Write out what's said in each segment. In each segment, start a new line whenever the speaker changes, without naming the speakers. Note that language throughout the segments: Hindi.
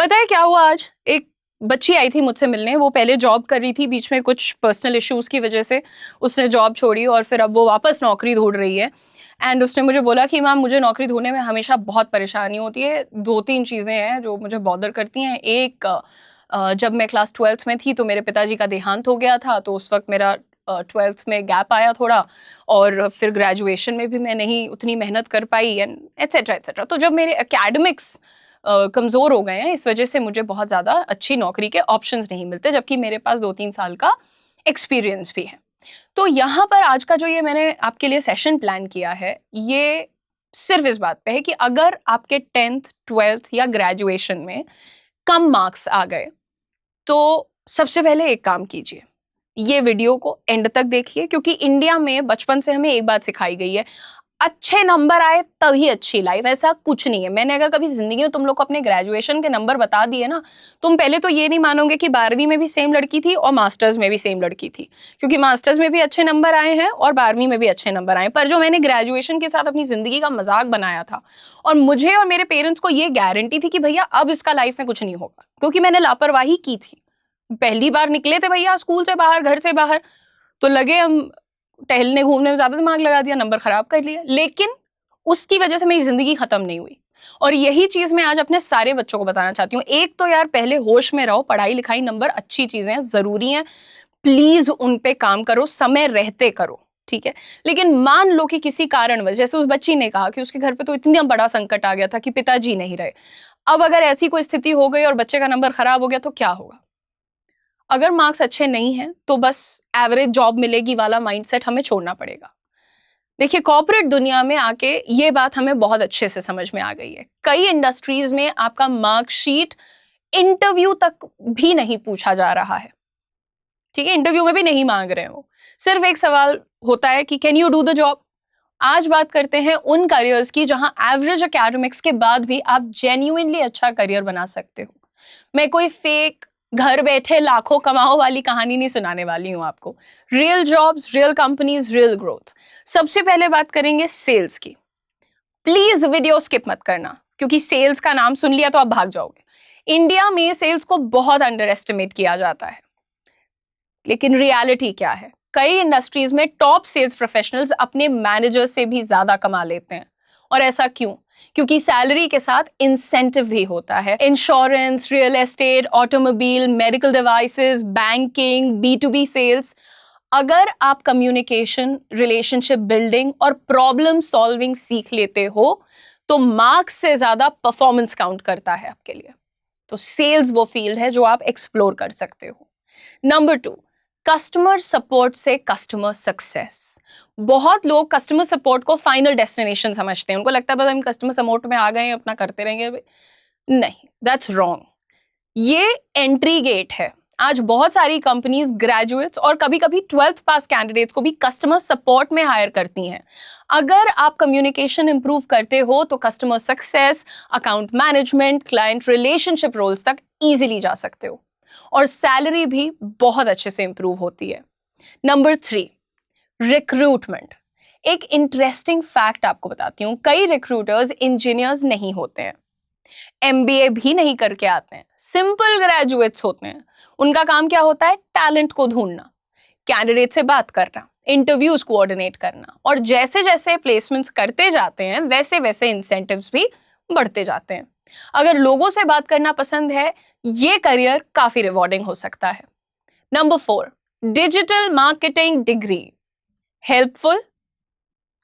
पता है क्या हुआ आज? एक बच्ची आई थी मुझसे मिलने, वो पहले जॉब कर रही थी, बीच में कुछ पर्सनल इश्यूज़ की वजह से उसने जॉब छोड़ी और फिर अब वो वापस नौकरी ढूँढ रही है। एंड उसने मुझे बोला कि मैम मुझे नौकरी ढूँढने में हमेशा बहुत परेशानी होती है। 2-3 चीज़ें हैं जो मुझे बॉदर करती हैं। एक जब मैं क्लास 12th में थी तो मेरे पिताजी का देहांत हो गया था, तो उस वक़्त मेरा 12th में गैप आया थोड़ा, और फिर ग्रेजुएशन में भी मैं नहीं उतनी मेहनत कर पाई एंड एटसेट्रा एटसेट्रा। तो जब मेरे एकेडमिक्स कमज़ोर हो गए हैं, इस वजह से मुझे बहुत ज़्यादा अच्छी नौकरी के ऑप्शंस नहीं मिलते, जबकि मेरे पास 2-3 साल का एक्सपीरियंस भी है। तो यहाँ पर आज का जो ये मैंने आपके लिए सेशन प्लान किया है, ये सिर्फ इस बात पे है कि अगर आपके 10th 12th या ग्रेजुएशन में कम मार्क्स आ गए, तो सबसे पहले एक काम कीजिए, ये वीडियो को एंड तक देखिए, क्योंकि इंडिया में बचपन से हमें एक बात सिखाई गई है, अच्छे नंबर आए तभी अच्छी लाइफ। ऐसा कुछ नहीं है। मैंने अगर कभी जिंदगी में तुम लोग को अपने ग्रेजुएशन के नंबर बता दिए ना, तुम पहले तो ये नहीं मानोगे कि 12वीं में भी सेम लड़की थी और मास्टर्स में भी सेम लड़की थी, क्योंकि मास्टर्स में भी अच्छे नंबर आए हैं और 12वीं में भी अच्छे नंबर आए। पर जो मैंने ग्रेजुएशन के साथ अपनी जिंदगी का मजाक बनाया था, और मुझे और मेरे पेरेंट्स को ये गारंटी थी कि भैया अब इसका लाइफ में कुछ नहीं होगा, क्योंकि मैंने लापरवाही की थी। पहली बार निकले थे भैया स्कूल से बाहर, घर से बाहर, तो लगे हम टहलने घूमने में ज्यादा दिमाग लगा दिया, नंबर खराब कर लिया। लेकिन उसकी वजह से मेरी जिंदगी खत्म नहीं हुई, और यही चीज मैं आज अपने सारे बच्चों को बताना चाहती हूँ। एक तो यार पहले होश में रहो, पढ़ाई लिखाई नंबर अच्छी चीजें हैं, जरूरी हैं, प्लीज उन पे काम करो, समय रहते करो, ठीक है। लेकिन मान लो कि किसी कारणवश, जैसे उस बच्ची ने कहा कि उसके घर पे तो इतना बड़ा संकट आ गया था कि पिताजी नहीं रहे। अब अगर ऐसी कोई स्थिति हो गई और बच्चे का नंबर खराब हो गया तो क्या होगा? अगर मार्क्स अच्छे नहीं हैं तो बस एवरेज जॉब मिलेगी वाला माइंडसेट हमें छोड़ना पड़ेगा। देखिए, कॉर्पोरेट दुनिया में आके ये बात हमें बहुत अच्छे से समझ में आ गई है। कई इंडस्ट्रीज में आपका मार्कशीट इंटरव्यू तक भी नहीं पूछा जा रहा है, ठीक है, इंटरव्यू में भी नहीं मांग रहे हो। सिर्फ एक सवाल होता है कि can you do the job. आज बात करते हैं उन करियर्स की जहां एवरेज एकेडमिक्स के बाद भी आप जेन्युइनली अच्छा करियर बना सकते हो। मैं कोई फेक घर बैठे लाखों कमाओ वाली कहानी नहीं सुनाने वाली हूं आपको। Real jobs, real companies, real growth. सबसे पहले बात करेंगे सेल्स की। प्लीज वीडियो स्किप मत करना, क्योंकि सेल्स का नाम सुन लिया तो आप भाग जाओगे। इंडिया में सेल्स को बहुत अंडर एस्टिमेट किया जाता है, लेकिन रियलिटी क्या है? कई इंडस्ट्रीज में टॉप सेल्स प्रोफेशनल्स अपने मैनेजर से भी ज्यादा कमा लेते हैं। और ऐसा क्यों? क्योंकि सैलरी के साथ इंसेंटिव भी होता है। Insurance, real estate, automobile, medical devices, banking, B2B sales. अगर आप कम्युनिकेशन, रिलेशनशिप बिल्डिंग और प्रॉब्लम सॉल्विंग सीख लेते हो, तो मार्क्स से ज्यादा परफॉर्मेंस काउंट करता है आपके लिए। तो सेल्स वो फील्ड है जो आप एक्सप्लोर कर सकते हो। नंबर 2, कस्टमर सपोर्ट से कस्टमर सक्सेस। बहुत लोग कस्टमर सपोर्ट को फाइनल डेस्टिनेशन समझते हैं। उनको लगता है बस हम कस्टमर सपोर्ट में आ गए हैं, अपना करते रहेंगे। नहीं, दैट्स रॉन्ग। ये एंट्री गेट है। आज बहुत सारी कंपनीज ग्रेजुएट्स और कभी कभी 12th पास कैंडिडेट्स को भी कस्टमर सपोर्ट में हायर करती हैं। अगर आप कम्युनिकेशन इंप्रूव करते हो तो customer success, account management, client relationship roles तक इजीली जा सकते हो, और सैलरी भी बहुत अच्छे से इंप्रूव होती है। Number 3, recruitment. एक इंटरेस्टिंग फैक्ट आपको बताती हूँ, कई रिक्रूटर्स इंजीनियर्स नहीं होते हैं, MBA भी नहीं करके आते हैं, सिंपल ग्रेजुएट्स होते हैं। उनका काम क्या होता है? टैलेंट को ढूंढना, कैंडिडेट से बात करना, इंटरव्यूज कोऑर्डिनेट करना, और जैसे जैसे प्लेसमेंट्स करते जाते हैं वैसे वैसे इंसेंटिव्स भी बढ़ते जाते हैं। अगर लोगों से बात करना पसंद है, ये करियर काफी रिवॉर्डिंग हो सकता है। Number 4, digital marketing degree. Helpful?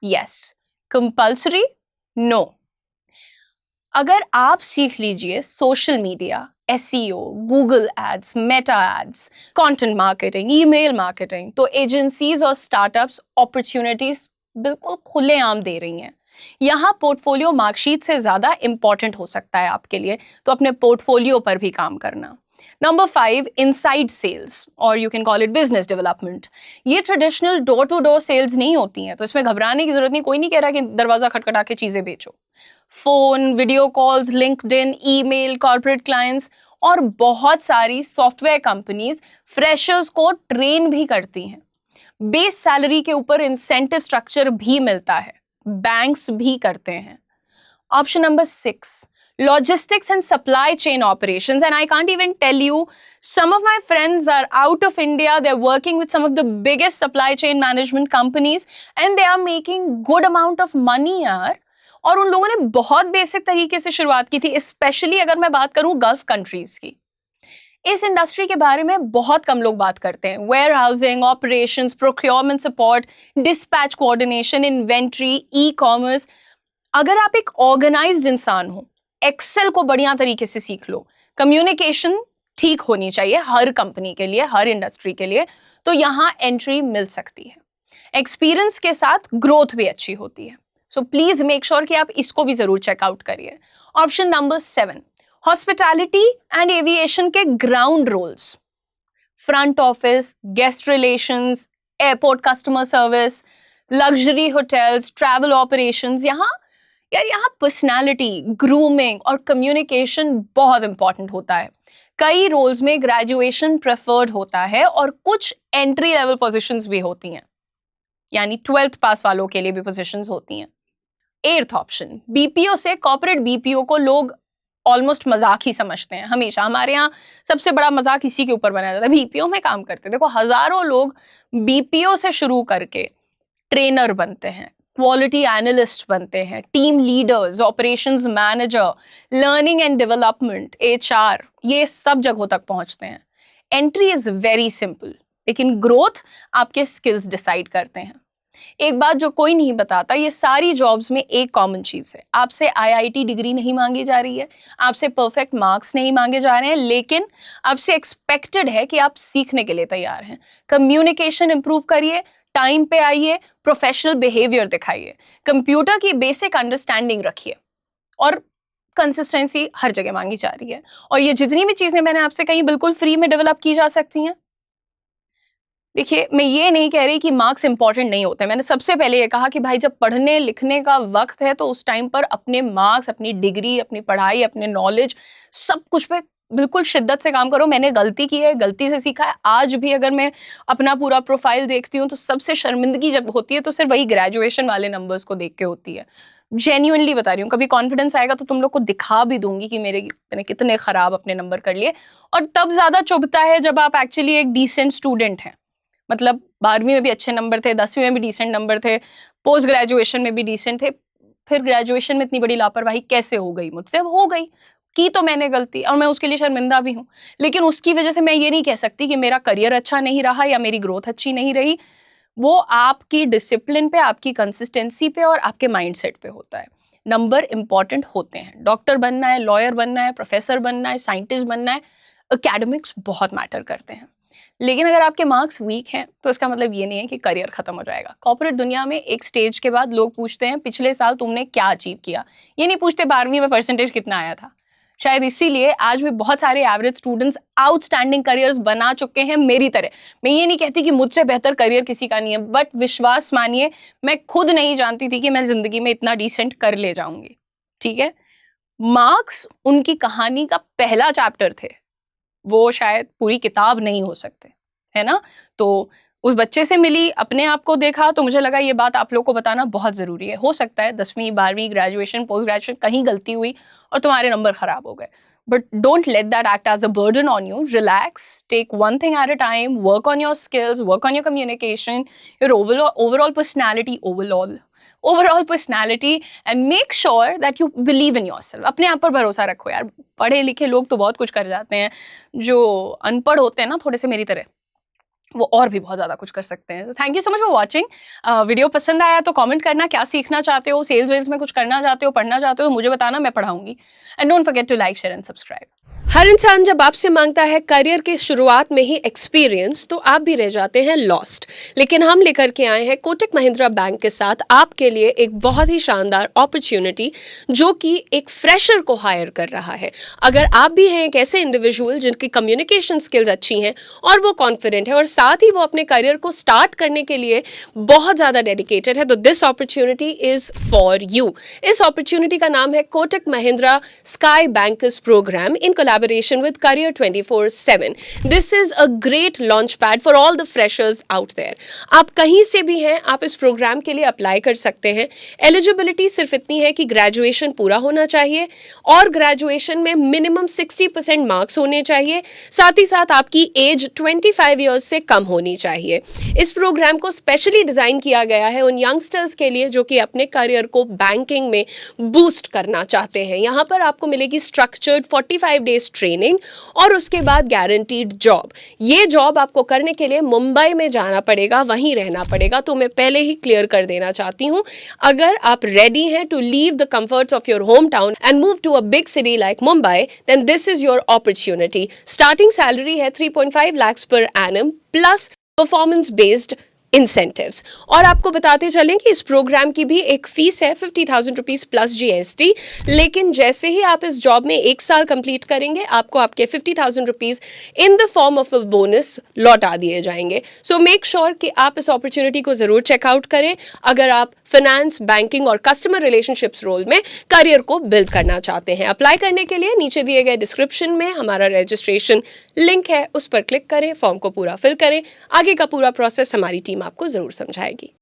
Yes. Compulsory? No. अगर आप सीख लीजिए social media, SEO, Google ads, Meta ads, content marketing, email marketing, तो एजेंसीज और स्टार्टअप्स अपॉर्चुनिटीज बिल्कुल खुलेआम दे रही हैं। यहाँ पोर्टफोलियो मार्कशीट से ज्यादा इंपॉर्टेंट हो सकता है आपके लिए, तो अपने पोर्टफोलियो पर भी काम करना। नंबर 5, इनसाइड सेल्स, और you can call it business development. ये traditional door to door sales नहीं होती हैं, तो इसमें घबराने की जरूरत नहीं। कोई नहीं कह रहा कि दरवाजा खटखटा के चीजें बेचो। Phone, video calls, LinkedIn, email, corporate clients, और बहुत सारी सॉफ्टवेयर कंपनीज फ्रेशर्स को ट्रेन भी करती हैं। बेस सैलरी के ऊपर इंसेंटिव स्ट्रक्चर भी मिलता है, बैंक्स भी करते हैं। Option number 6, logistics and supply chain operations. And I can't even tell you, some of my friends are out of India. They're working with some of the biggest supply chain management companies and they are making good amount of money यार. और उन लोगों ने बहुत बेसिक तरीके से शुरुआत की थी, स्पेशली अगर मैं बात करूं गल्फ कंट्रीज की. इस इंडस्ट्री के बारे में बहुत कम लोग बात करते हैं. Warehousing, operations, procurement support, dispatch coordination, inventory, e commerce. अगर आप एक ऑर्गेनाइज्ड इंसान हो, एक्सेल को बढ़िया तरीके से सीख लो, कम्युनिकेशन ठीक होनी चाहिए हर कंपनी के लिए, हर इंडस्ट्री के लिए, तो यहाँ एंट्री मिल सकती है. एक्सपीरियंस के साथ ग्रोथ भी अच्छी होती है. सो प्लीज मेक श्योर कि आप इसको भी जरूर चेकआउट करिए. Option number 7, hospitality and aviation के ground roles, front office, guest relations, airport customer service, luxury hotels, travel operations. यहाँ पर्सनालिटी, ग्रूमिंग और कम्युनिकेशन बहुत इंपॉर्टेंट होता है. कई रोल्स में ग्रेजुएशन प्रेफर्ड होता है और कुछ एंट्री लेवल पोजीशंस भी होती हैं, यानी 12th पास वालों के लिए भी पोजीशंस होती हैं. 8th ऑप्शन, बीपीओ से कॉर्पोरेट बीपीओ को लोग ऑलमोस्ट मजाक ही समझते हैं. हमेशा हमारे यहाँ सबसे बड़ा मजाक इसी के ऊपर बनाया जाता है, बीपीओ में काम करते. देखो हजारों लोग बीपीओ से शुरू करके ट्रेनर बनते हैं, क्वालिटी एनालिस्ट बनते हैं, team leaders, operations manager, learning and development, HR, ये सब जगहों तक पहुंचते हैं. एंट्री इज वेरी सिंपल, लेकिन ग्रोथ आपके स्किल्स डिसाइड करते हैं. एक बात जो कोई नहीं बताता, ये सारी जॉब्स में एक कॉमन चीज है, आपसे आईआईटी डिग्री नहीं मांगी जा रही है, आपसे परफेक्ट मार्क्स नहीं मांगे जा रहे हैं, लेकिन आपसे एक्सपेक्टेड है कि आप सीखने के लिए तैयार हैं. कम्युनिकेशन इंप्रूव करिए, टाइम पे आइए, प्रोफेशनल बिहेवियर दिखाइए, कंप्यूटर की बेसिक अंडरस्टैंडिंग रखिए, और कंसिस्टेंसी हर जगह मांगी जा रही है. और ये जितनी भी चीजें मैंने आपसे कही बिल्कुल फ्री में डेवलप की जा सकती हैं. देखिए, मैं ये नहीं कह रही कि मार्क्स इंपॉर्टेंट नहीं होते. मैंने सबसे पहले ये कहा कि भाई जब पढ़ने लिखने का वक्त है तो उस टाइम पर अपने मार्क्स, अपनी डिग्री, अपनी पढ़ाई, अपने नॉलेज, सब कुछ पे बिल्कुल शिद्दत से काम करो. मैंने गलती की है, गलती से सीखा है. आज भी अगर मैं अपना पूरा प्रोफाइल देखती हूँ तो सबसे शर्मिंदगी जब होती है तो सिर्फ वही ग्रेजुएशन वाले नंबर्स को देख के होती है. जेन्युइनली बता रही हूँ, कभी कॉन्फिडेंस आएगा तो तुम लोग को दिखा भी दूंगी कि मैंने कितने खराब अपने नंबर कर लिए. और तब ज्यादा चुभता है जब आप एक्चुअली एक डिसेंट स्टूडेंट हैं, मतलब 12वीं में भी अच्छे नंबर थे, 10वीं में भी डिसेंट नंबर थे, पोस्ट ग्रेजुएशन में भी डिसेंट थे, फिर ग्रेजुएशन में इतनी बड़ी लापरवाही कैसे हो गई मुझसे. अब हो गई, की तो मैंने गलती, और मैं उसके लिए शर्मिंदा भी हूँ, लेकिन उसकी वजह से मैं ये नहीं कह सकती कि मेरा करियर अच्छा नहीं रहा या मेरी ग्रोथ अच्छी नहीं रही. वो आपकी डिसिप्लिन पे, आपकी कंसिस्टेंसी पे और आपके माइंडसेट पे होता है. नंबर इंपॉर्टेंट होते हैं. डॉक्टर बनना है, लॉयर बनना है, प्रोफेसर बनना है, साइंटिस्ट बनना है, एकेडमिक्स बहुत मैटर करते हैं. लेकिन अगर आपके मार्क्स वीक हैं तो इसका मतलब ये नहीं है कि करियर खत्म हो जाएगा. कॉर्पोरेट दुनिया में एक स्टेज के बाद लोग पूछते हैं पिछले साल तुमने क्या अचीव किया, ये नहीं पूछते 12वीं में परसेंटेज कितना आया था. शायद इसीलिए आज भी बहुत सारे एवरेज स्टूडेंट्स आउटस्टैंडिंग करियर्स बना चुके हैं मेरी तरह. मैं ये नहीं कहती कि मुझसे बेहतर करियर किसी का नहीं है, बट विश्वास मानिए मैं खुद नहीं जानती थी कि मैं जिंदगी में इतना डिसेंट कर ले जाऊंगी. ठीक है, मार्क्स उनकी कहानी का पहला चैप्टर थे, वो शायद पूरी किताब नहीं हो सकते, है ना. तो उस बच्चे से मिली, अपने आप को देखा, तो मुझे लगा ये बात आप लोग को बताना बहुत ज़रूरी है. हो सकता है 10वीं 12वीं ग्रेजुएशन, पोस्ट ग्रेजुएशन कहीं गलती हुई और तुम्हारे नंबर खराब हो गए, but don't let that act as a burden on you. Relax, take one thing at a time, work on your skills, work on your communication, your overall personality, overall personality, and make sure that you believe in yourself. अपने आप पर भरोसा रखो यार. पढ़े लिखे लोग तो बहुत कुछ कर जाते हैं, जो अनपढ़ होते हैं ना थोड़े से मेरी तरह, वो और भी बहुत ज़्यादा कुछ कर सकते हैं. Thank you so much for watching. Video पसंद आया तो कमेंट करना, क्या सीखना चाहते हो, सेल्स वेल्स में कुछ करना चाहते हो, पढ़ना चाहते हो तो मुझे बताना, मैं पढ़ाऊंगी. And don't forget to like, share and subscribe.
हर इंसान जब आपसे मांगता है करियर के शुरुआत में ही एक्सपीरियंस, तो आप भी रह जाते हैं लॉस्ट. लेकिन हम लेकर के आए हैं कोटक महिंद्रा बैंक के साथ आपके लिए एक बहुत ही शानदार अपॉर्चुनिटी, जो कि एक फ्रेशर को हायर कर रहा है. अगर आप भी हैं एक ऐसे इंडिविजुअल जिनकी कम्युनिकेशन स्किल्स अच्छी हैं और वो कॉन्फिडेंट है और साथ ही वो अपने करियर को स्टार्ट करने के लिए बहुत ज़्यादा डेडिकेटेड है, तो this opportunity is for you. इस अपॉर्चुनिटी का नाम है Kotak Mahindra sky bankers programme in collaboration with Career 24/7. This is a great launch pad for all the freshers out there. आप कहीं से भी हैं, आप इस प्रोग्राम के लिए अप्लाई कर सकते हैं. एलिजिबिलिटी सिर्फ इतनी है कि ग्रेजुएशन पूरा होना चाहिए और ग्रेजुएशन में मिनिमम 60% मार्क्स होने चाहिए. साथ ही साथ आपकी एज 25 ईयर्स से कम होनी चाहिए. इस प्रोग्राम को स्पेशली डिजाइन किया गया है उन यंगस्टर्स के लिए जो कि अपने करियर को बैंकिंग में बूस्ट करना चाहते हैं. यहाँ पर आपको मिलेगी स्ट्रक्चर्ड 45 डेज ट्रेनिंग और उसके बाद गारंटीड जॉब. ये जॉब आपको करने के लिए मुंबई में जाना पड़ेगा, वहीं रहना पड़ेगा. तो मैं पहले ही क्लियर कर देना चाहती हूँ, अगर आप रेडी हैं to leave the comforts of your home town and move to a big city like Mumbai, then this is your opportunity. Starting salary है 3.5 lakhs per annum plus performance based incentives. और आपको बताते चलें कि इस प्रोग्राम की भी एक फीस है 50,000 रुपीज प्लस GST. लेकिन जैसे ही आप इस जॉब में 1 साल कंप्लीट करेंगे, आपको आपके 50,000 rupees in the form of a bonus लौटा दिए जाएंगे. सो मेक श्योर कि आप इस अपॉर्चुनिटी को जरूर चेकआउट करें अगर आप फाइनेंस, बैंकिंग और कस्टमर रिलेशनशिप्स रोल में करियर को बिल्ड करना चाहते हैं. अप्लाई करने के लिए नीचे दिए गए डिस्क्रिप्शन में हमारा रजिस्ट्रेशन लिंक है, उस पर क्लिक करें, फॉर्म को पूरा फिल करें. आगे का पूरा प्रोसेस हमारी टीम आपको जरूर समझाएगी.